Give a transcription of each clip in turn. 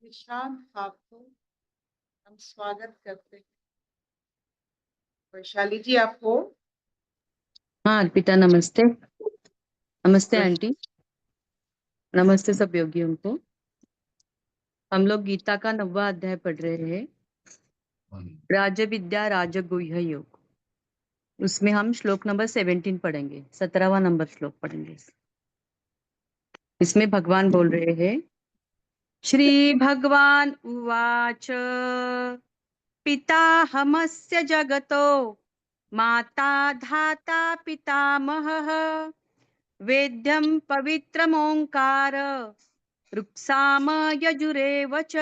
निशांत आपको हम स्वागत करते हैं। वैशाली जी आपको हाँ अर्पिता, नमस्ते। नमस्ते आंटी। नमस्ते सब योगियों को। हम लोग गीता का 9वां अध्याय पढ़ रहे हैं, राज विद्या राजगुह्य योग। उसमें हम श्लोक नंबर 17 पढ़ेंगे, 17वां नंबर श्लोक पढ़ेंगे। इसमें भगवान बोल रहे हैं, श्री भगवान उवाच पिताहमस्य जगतो माता धाता पितामहः वेद्यं पवित्रमोङ्कार ऋक्साम यजुरेव च।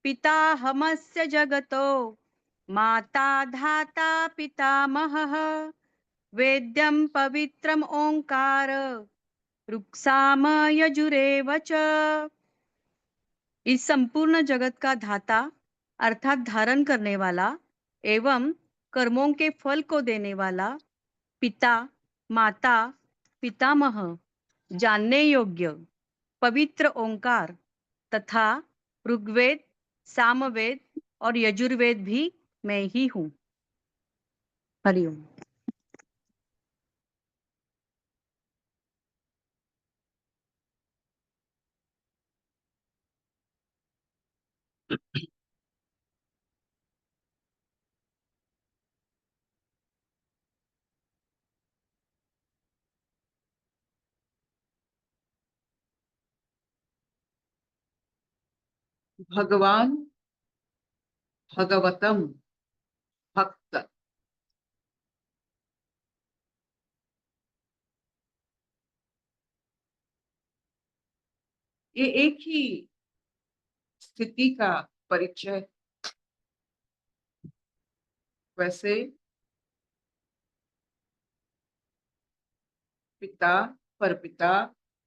पिताहमस्य जगतो माता धाता पितामहः वेद्यं पवित्रम ओंकार ऋक्साम यजुरेव च। इस संपूर्ण जगत का धाता अर्थात धारण करने वाला एवं कर्मों के फल को देने वाला पिता, माता, पितामह, जानने योग्य पवित्र ओंकार तथा ऋग्वेद, सामवेद और यजुर्वेद भी मैं ही हूँ। हरिओम। भगवान भगवतम भक्त। ये एक ही स्थिति का परिचय। वैसे पिता, परपिता,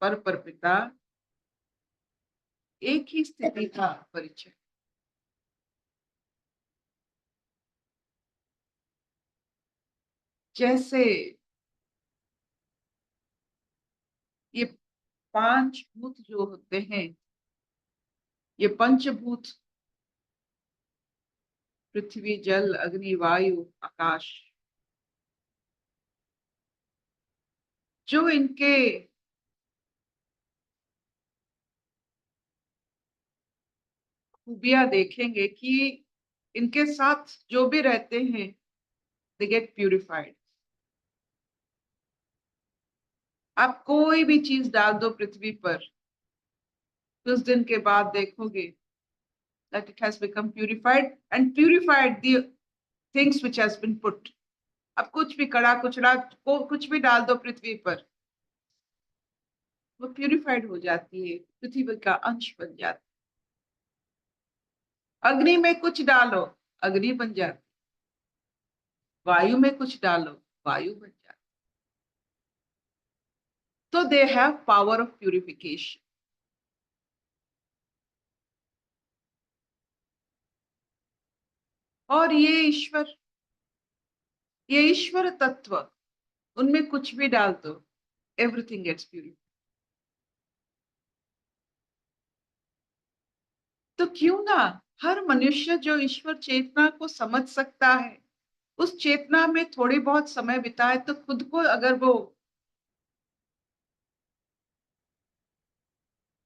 परपिता एक ही स्थिति का परिचय। जैसे ये 5 भूत जो होते हैं, ये पंचभूत पृथ्वी, जल, अग्नि, वायु, आकाश, जो इनके खूबियां देखेंगे कि इनके साथ जो भी रहते हैं दे गेट प्यूरिफाइड। आप कोई भी चीज डाल दो पृथ्वी पर, कुछ दिन के बाद देखोगे that it has become purified and purified the things which has been put. अब कुछ भी कड़ा कुचड़ा को कुछ भी डाल दो पृथ्वी पर, वो प्यूरिफाइड हो जाती है, पृथ्वी का अंश बन जाती है। अग्नि में कुछ डालो, अग्नि बन जाती। वायु में कुछ डालो, वायु बन जाती। तो they have power of purification. और ये ईश्वर तत्व, उनमें कुछ भी डाल दो, एवरीथिंग गेट्स प्यूरिफाइड। तो क्यों ना हर मनुष्य जो ईश्वर चेतना को समझ सकता है, उस चेतना में थोड़ी बहुत समय बिताए तो खुद को अगर वो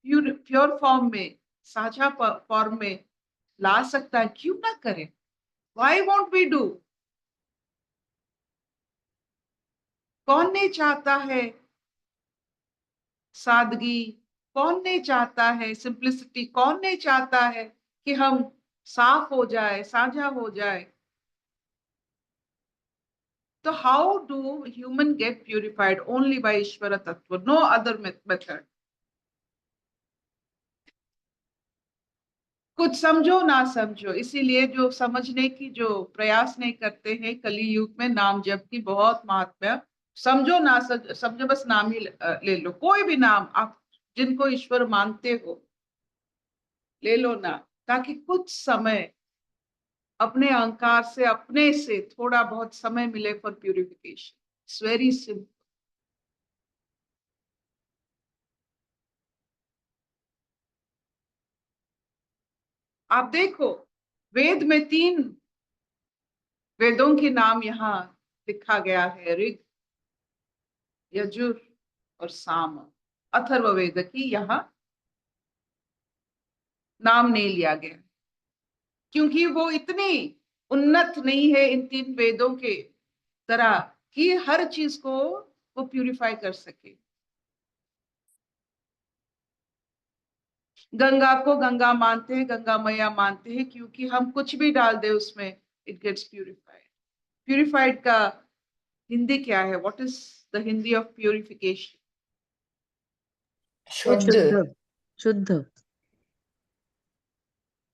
प्योर फॉर्म में, साझा फॉर्म में ला सकता है, क्यों ना करे? Why won't we do? कौन नहीं चाहता है सादगी? कौन नहीं चाहता है सिंप्लिसिटी? कौन नहीं चाहता है कि हम साफ हो जाए, साझा हो जाए? तो how do human get purified? Only by ईश्वर तत्व, नो अदर मेथड। कुछ समझो ना समझो, इसीलिए जो समझने की जो प्रयास नहीं करते हैं, कली युग में नाम जप की बहुत महात्म्य। समझो ना समझो, बस नाम ही ले लो, कोई भी नाम आप जिनको ईश्वर मानते हो ले लो ना, ताकि कुछ समय अपने अहंकार से, अपने से थोड़ा बहुत समय मिले for purification. It's very simple. आप देखो, वेद में 3 वेदों के नाम यहाँ लिखा गया है, ऋग, यजुर और साम। अथर्ववेद की यहाँ नाम नहीं लिया गया, क्योंकि वो इतनी उन्नत नहीं है इन 3 वेदों के तरह कि हर चीज को वो प्यूरिफाई कर सके। गंगा को गंगा मानते हैं, गंगा मैया मानते हैं, क्योंकि हम कुछ भी डाल दे उसमें, इट गेट्स प्यूरिफाइड। प्यूरिफाइड का हिंदी क्या है? What is the Hindi of purification? शुद्ध। शुद्ध। शुद्ध।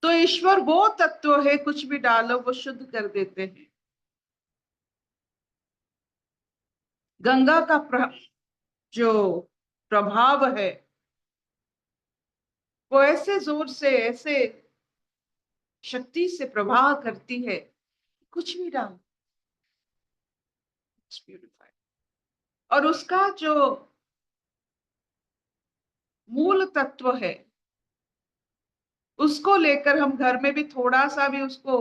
तो ईश्वर वो तत्व है, कुछ भी डालो वो शुद्ध कर देते हैं। गंगा का जो प्रभाव है वो ऐसे जोर से, ऐसे शक्ति से प्रवाह करती है, कुछ भी डालो प्यूरिफाइड। और उसका जो मूल तत्व है उसको लेकर हम घर में भी थोड़ा सा भी उसको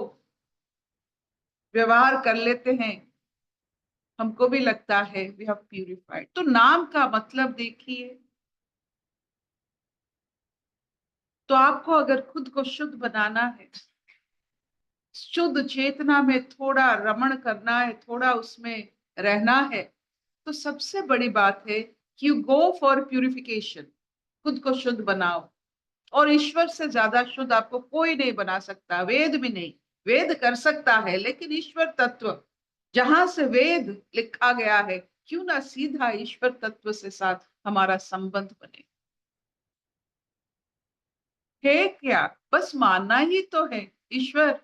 व्यवहार कर लेते हैं, हमको भी लगता है वी हैव प्यूरिफाइड। तो नाम का मतलब देखिए। तो आपको अगर खुद को शुद्ध बनाना है, शुद्ध चेतना में थोड़ा रमण करना है, थोड़ा उसमें रहना है, तो सबसे बड़ी बात है कि यू गो फॉर प्यूरिफिकेशन। खुद को शुद्ध बनाओ। और ईश्वर से ज्यादा शुद्ध आपको कोई नहीं बना सकता, वेद भी नहीं। वेद कर सकता है, लेकिन ईश्वर तत्व जहां से वेद लिखा गया है, क्यों ना सीधा ईश्वर तत्व से साथ हमारा संबंध बने। है क्या? बस मानना ही तो है। ईश्वर,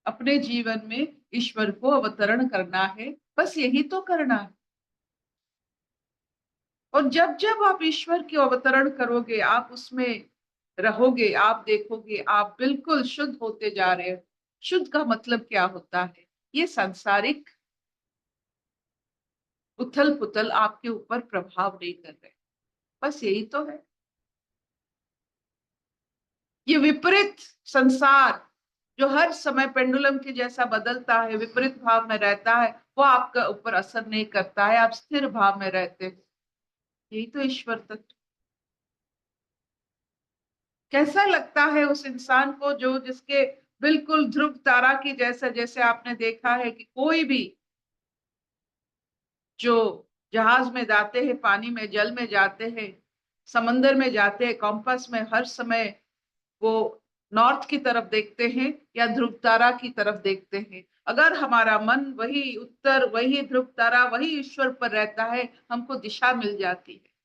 अपने जीवन में ईश्वर को अवतरण करना है, बस यही तो करना है। और जब जब आप ईश्वर के अवतरण करोगे, आप उसमें रहोगे, आप देखोगे आप बिल्कुल शुद्ध होते जा रहे हो। शुद्ध का मतलब क्या होता है? ये सांसारिक उथल पुथल आपके ऊपर प्रभाव नहीं कर रहे, बस यही तो है। ये विपरीत संसार जो हर समय पेंडुलम के जैसा बदलता है, विपरीत भाव में रहता है, वो आपका ऊपर असर नहीं करता है, आप स्थिर भाव में रहते हो। यही तो ईश्वर तत्व। कैसा लगता है उस इंसान को जो जिसके बिल्कुल ध्रुव तारा की जैसा, जैसे आपने देखा है कि कोई भी जो जहाज में जाते हैं, पानी में, जल में जाते हैं, समंदर में जाते हैं, कॉम्पास में हर समय वो नॉर्थ की तरफ देखते हैं या ध्रुव तारा की तरफ देखते हैं। अगर हमारा मन वही उत्तर, वही ध्रुव तारा, वही ईश्वर पर रहता है, हमको दिशा मिल जाती है।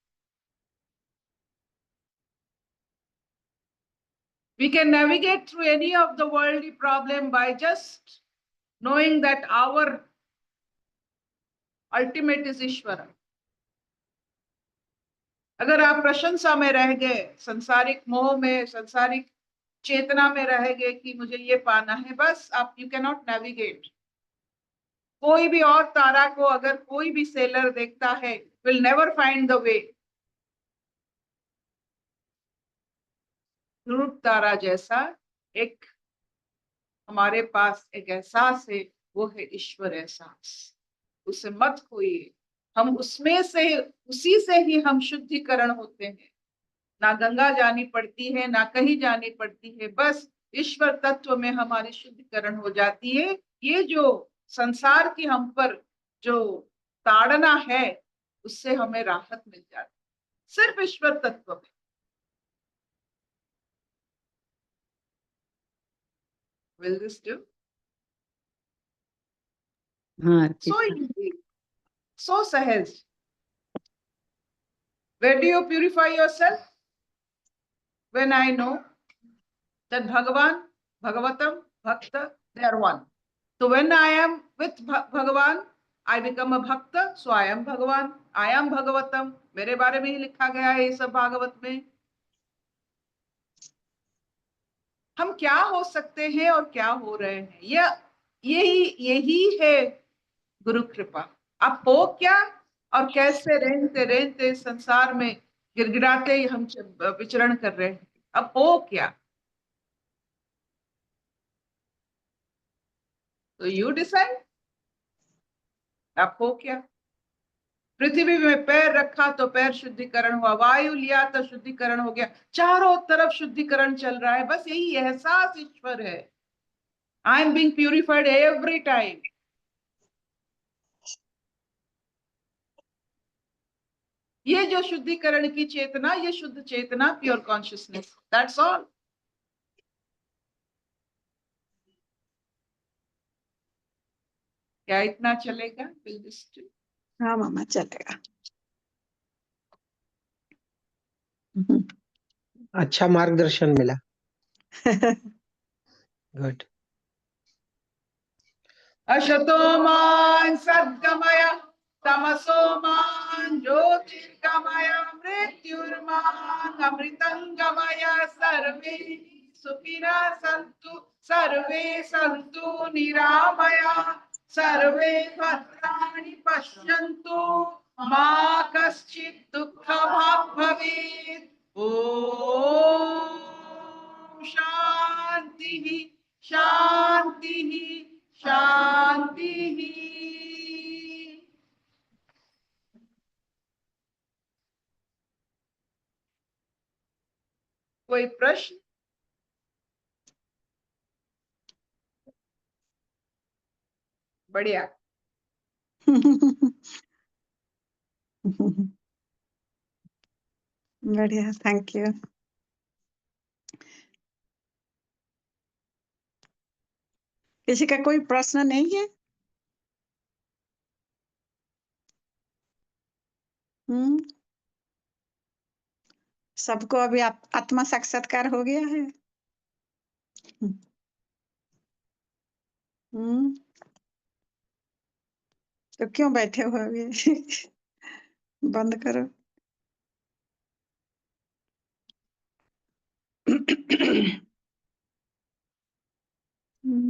We can navigate through any of the worldly problem by just knowing that our ultimate is ईश्वर। अगर आप प्रशंसा में रह गए, संसारिक मोह में, संसारिक चेतना में रह गए कि मुझे ये पाना है, बस आप, यू कैन नॉट नेविगेट। कोई भी और तारा को अगर कोई भी सेलर देखता है, will never find the way. ध्रुव तारा जैसा एक हमारे पास एक एहसास है, वो है ईश्वर एहसास। उसे मत खोइए। हम उसमें से, उसी से ही हम शुद्धिकरण होते हैं। ना गंगा जानी पड़ती है, ना कहीं जानी पड़ती है, बस ईश्वर तत्व में हमारी शुद्धिकरण हो जाती है। ये जो संसार की हम पर जो ताड़ना है, उससे हमें राहत मिल जाती है, सिर्फ ईश्वर तत्व में। Will this do? हाँ So पिता। easy, so सहज। Where do you purify yourself? When I know that Bhagavan, Bhagavatam, Bhakta, they are one. So when I am with Bhagavan, I become a Bhakta, so I am Bhagavan, I am Bhagavatam। मेरे बारे में ही लिखा गया है ये सब भागवत में। हम क्या हो सकते हैं और क्या हो रहे हैं, यही है गुरु कृपा। आप हो क्या और कैसे रहते रहते संसार में गिड़गिड़ाते ही हम विचरण कर रहे हैं। अब हो क्या? तो यू डिसाइड आप हो क्या। पृथ्वी में पैर रखा तो पैर शुद्धिकरण हुआ, वायु लिया तो शुद्धिकरण हो गया, चारों तरफ शुद्धिकरण चल रहा है। बस यही एहसास ईश्वर है, I am being purified every time. ये जो शुद्धिकरण की चेतना, ये शुद्ध चेतना, प्योर कॉन्शियसनेस, दैट्स ऑल। क्या इतना चलेगा? हाँ मामा चलेगा। अच्छा मार्गदर्शन मिला। गुड। अशतो मा सद्गमय तमसो मा ज्योतिर्गमय मृत्युर्मा अमृतंगमय। सर्वे सुखिनः सन्तु सर्वे सन्तु निरामया सर्वे भद्राणि पश्यन्तु मा कश्चित् दुःखभाग् भवेत्। ॐ शान्तिः शान्तिः शांति। कोई प्रश्न? बढ़िया। बढ़िया, थैंक यू। किसी का कोई प्रश्न नहीं है? सबको अभी आत्मा साक्षात्कार हो गया है। हम्म तो क्यों बैठे हो अभी? बंद करो।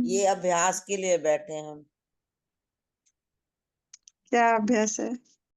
ये अभ्यास के लिए बैठे हैं हम। क्या अभ्यास है?